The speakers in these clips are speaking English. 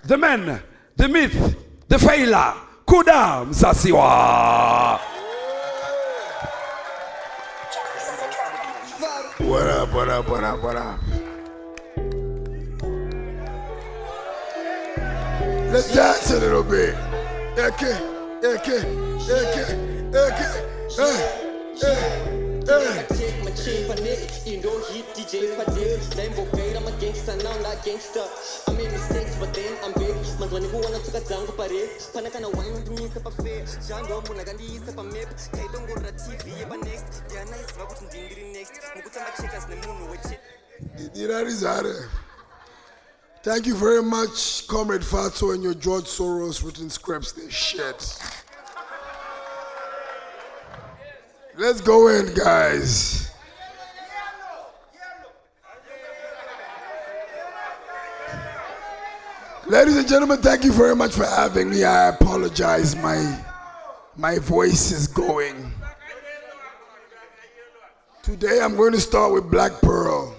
the man, the myth, the failure, Kuda, Musasiwa. What up, what up, what up, what up? Let's dance a little bit. Okay. Take my chain for Nick, you know hit DJ for Dick. Rainbow Gate, I'm a gangster, now I'm not gangster. I made mistakes, but then I'm big. Man, when you wanna take a jungle Paris, Panakana wine to me, Sapa Fair, Jango, Munagandi, Sapa Mip, they don't go to TV, but next, they're nice, Rakutan Dingri next, Mukutama Chekas, the moon with it. Thank you very much, Comrade Fato and your George Soros written scripts. They're shit. Let's go in, guys. Ladies and gentlemen, thank you very much for having me. I apologize, my voice is going. Today I'm going to start with Black Pearl.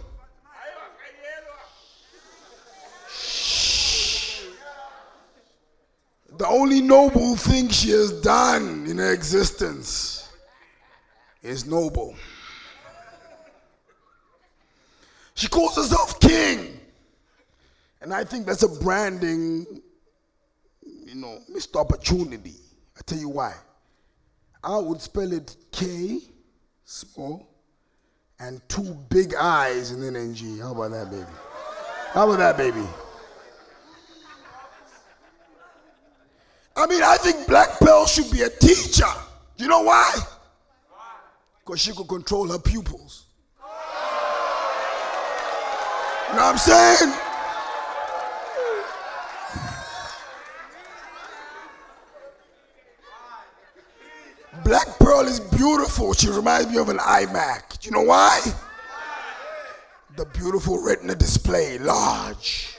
The only noble thing she has done in her existence is noble. She calls herself king. And I think that's a branding, missed opportunity. I tell you why. I would spell it K, small, and 2 big I's and then NG. How about that, baby? How about that, baby? I think Black Pearl should be a teacher. You know why? Because she could control her pupils. You know what I'm saying? Black Pearl is beautiful. She reminds me of an iMac. You know why? The beautiful retina display, large.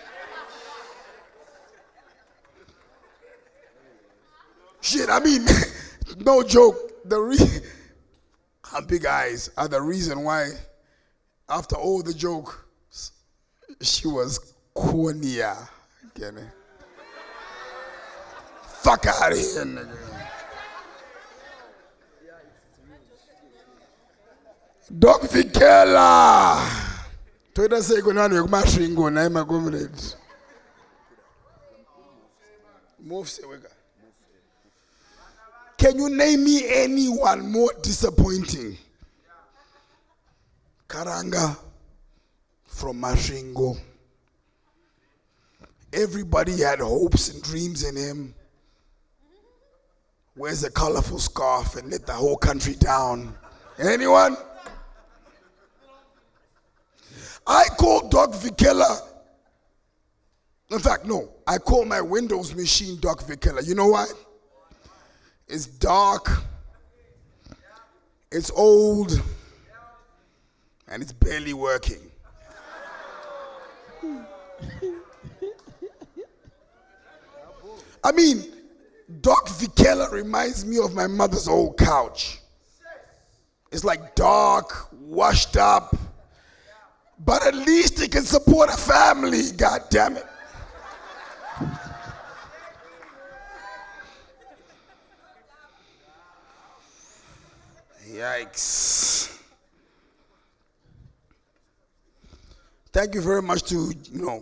Shit, no joke. Her big eyes are the reason why, after all the joke, she was cornea. Fuck out of here, nigga. Doc Via. Toda say go na mashingo na my comrades. Move say weka. Can you name me anyone more disappointing? Karanga from Mashingo. Everybody had hopes and dreams in him. Wears a colorful scarf and let the whole country down. Anyone? I call Doc Via. In fact, no. I call my Windows machine Doc Via. You know why? It's dark, it's old, and it's barely working. Doc Via reminds me of my mother's old couch. It's like dark, washed up, but at least it can support a family, god damn it. Yikes. Thank you very much to,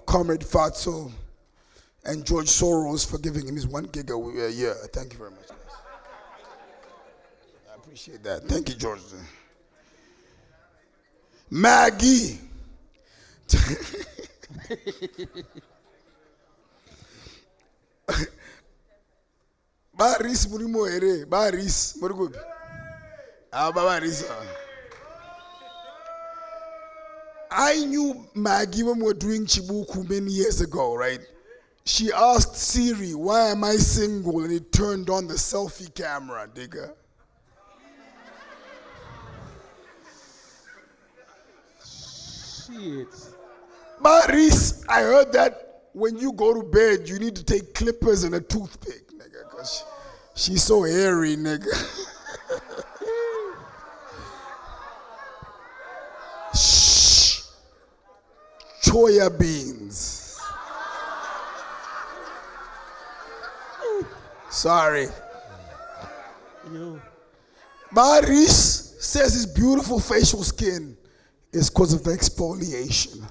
Comrade Fatso and George Soros for giving him his 1 gig a year. Thank you very much, guys. I appreciate that. Thank you, George. Maggie. Baris Murimo Ere. Baris Murgub. I knew Maggie when we were doing Chibuku many years ago, right? She asked Siri, why am I single? And it turned on the selfie camera, digga. Shit. Baris, I heard that when you go to bed, you need to take clippers and a toothpick, nigga, because she's so hairy, nigga. Choya beans. Sorry. Maris says his beautiful facial skin is because of the exfoliation.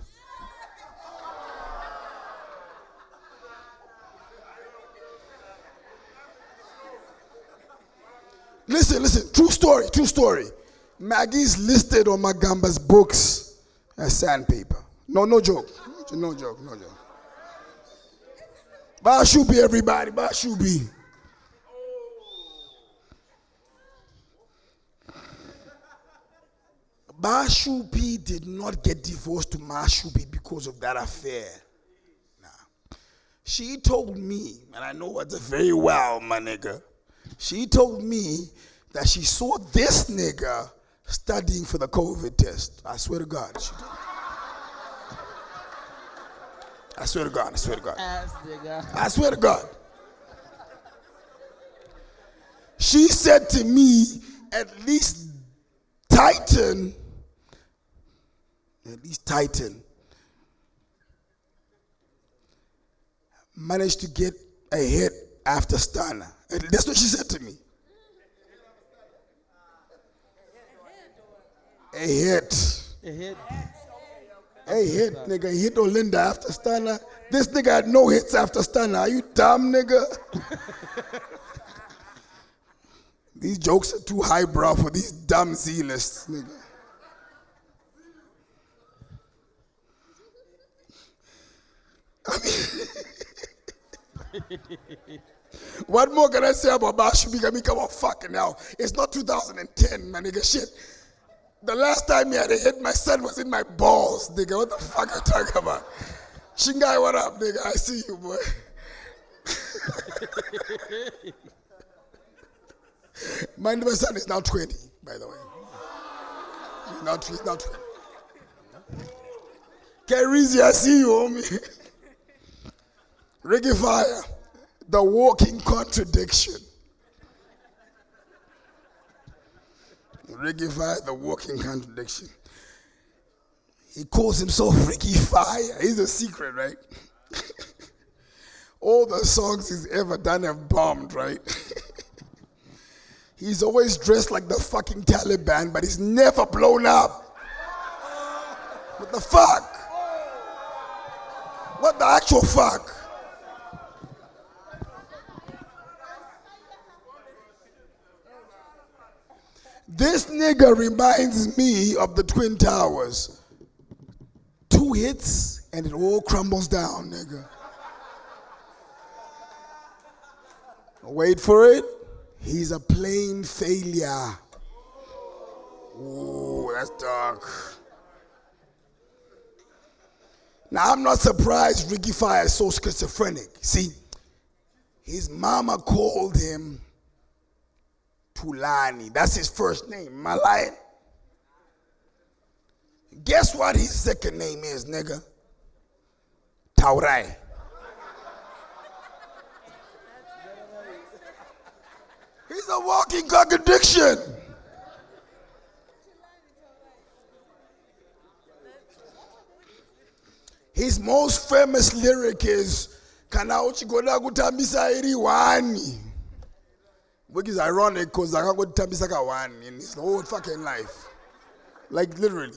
Listen, true story. Maggie's listed on Magamba's books as sandpaper. No joke. Bashubi, everybody, Bashubi. Bashubi did not get divorced to Mashubi because of that affair. Nah. She told me, and I know her very well, my nigga. She told me that she saw this nigga studying for the COVID test. I swear to God, she did. I swear to God. Ass nigga. I swear to God. She said to me, at least Titan managed to get a hit after Stunner. That's what she said to me. A hit, nigga. He hit Olinda after Stunner. This nigga had no hits after Stunner. Are you dumb, nigga? These jokes are too highbrow for these dumb Z-lists, nigga. I mean, what more can I say about Bashubi? I mean, come on, fucking hell. It's not 2010, man, nigga. Shit. The last time he had a hit, my son was in my balls, nigga. What the fuck are you talking about? Shingai, what up, nigga? I see you, boy. My son is now 20, by the way. He's now 20. Kerizi, I see you, homie. Riky Fire, the walking contradiction. Riky Fire, the walking contradiction. He calls himself Riky Fire. He's a secret, right? All the songs he's ever done have bombed, right? He's always dressed like the fucking Taliban, but he's never blown up. What the fuck? What the actual fuck? This nigga reminds me of the Twin Towers. 2 hits and it all crumbles down, nigga. Wait for it. He's a plain failure. Ooh, that's dark. Now, I'm not surprised Riky Fire is so schizophrenic. See, his mama called him Tulani. That's his first name. Am I lying? Guess what his second name is, nigga? Taurai. He's a walking contradiction. His most famous lyric is Kana uchigoda kutambisa iri wani. Which is ironic because I can't go to Tambisaka one in his whole fucking life. Like literally.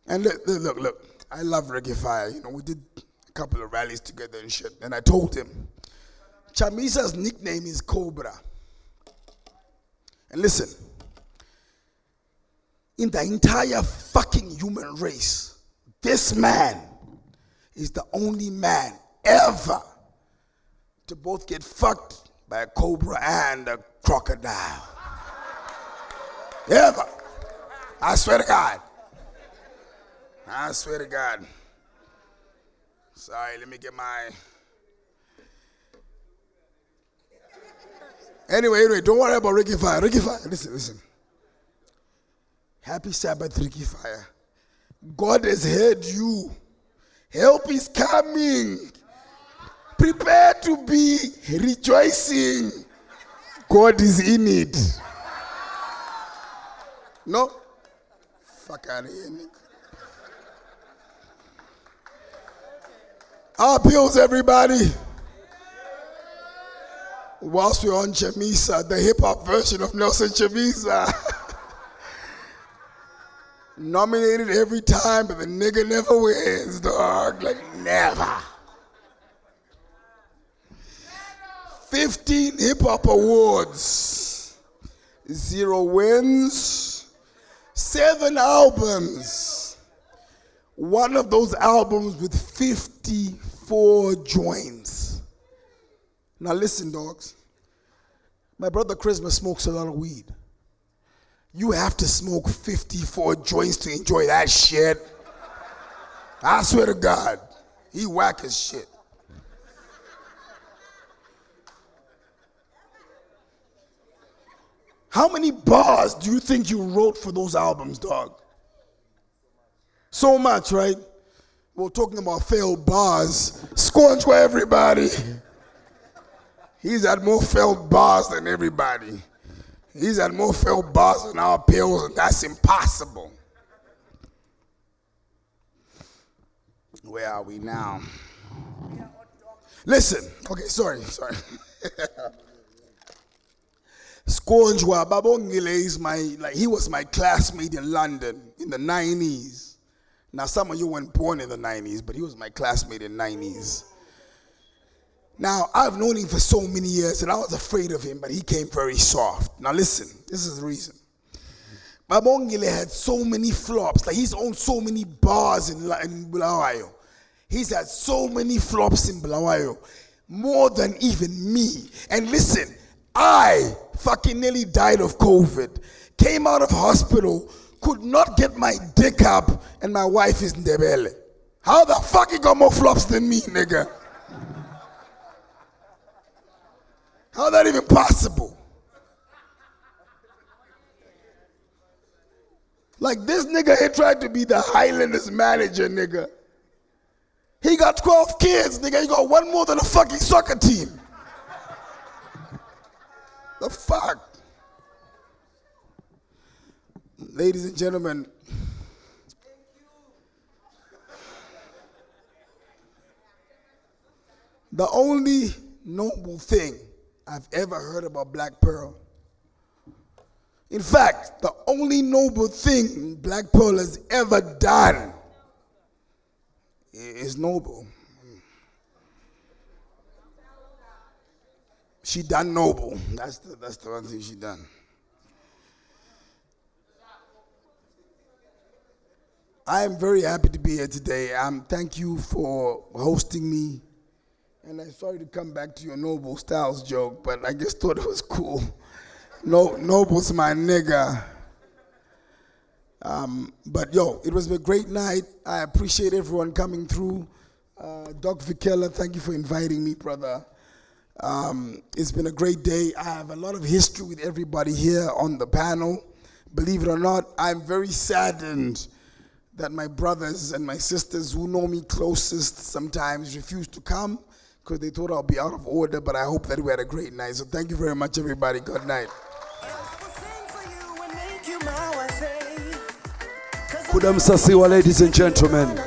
And look, I love Riky Fire. You know, we did a couple of rallies together and shit. And I told him, Chamisa's nickname is Cobra. And listen, in the entire fucking human race, this man is the only man ever to both get fucked by a cobra and a crocodile. Ever. I swear to God. I swear to God. Sorry, let me get my... Anyway, don't worry about Riky Fire. Riky Fire, listen. Happy Sabbath, Riky Fire. God has heard you. Help is coming. Prepare to be rejoicing. God is in it. No? Fuck out of here, nigga. Our pills, everybody. whilst we're on Chamisa, the hip-hop version of Nelson Chamisa. Nominated every time, but the nigga never wins, dog. Like, never. 15 hip-hop awards. 0 wins. 7 albums. One of those albums with 54 joints. Now listen, dogs. My brother Christmas smokes a lot of weed. You have to smoke 54 joints to enjoy that shit. I swear to God, he whack as shit. How many bars do you think you wrote for those albums, dog? So much, right? We're talking about failed bars. Scorch for everybody. He's had more failed bars than everybody. He's had more failed bars than our pills, and that's impossible. Where are we now? Listen. Okay, sorry. Skonjwa Babongile is he was my classmate in London in the 90s. Now some of you weren't born in the 90s, but he was my classmate in the 90s. Now, I've known him for so many years, and I was afraid of him, but he came very soft. Now listen, this is the reason. Babongile had so many flops. Like, he's owned so many bars in Bulawayo. He's had so many flops in Bulawayo. More than even me. And listen, I fucking nearly died of COVID. Came out of hospital, could not get my dick up, and my wife is Ndebele. How the fuck he got more flops than me, nigga? How that even possible? Like, this nigga here tried to be the Highlanders manager, nigga. He got 12 kids, nigga. He got one more than a fucking soccer team. The fuck? Ladies and gentlemen, the only noble thing I've ever heard about Black Pearl. In fact, the only noble thing Black Pearl has ever done is noble. She done noble. That's the one thing she done. I am very happy to be here today. Thank you for hosting me. And I'm sorry to come back to your Noble Styles joke, but I just thought it was cool. Noble's my nigga. But yo, it was a great night. I appreciate everyone coming through. Doc Via, thank you for inviting me, brother. It's been a great day. I have a lot of history with everybody here on the panel. Believe it or not, I'm very saddened that my brothers and my sisters who know me closest sometimes refuse to come because they thought I'll be out of order, but I hope that we had a great night. So thank you very much, everybody. Good night. Kuda Musasiwa, ladies and gentlemen.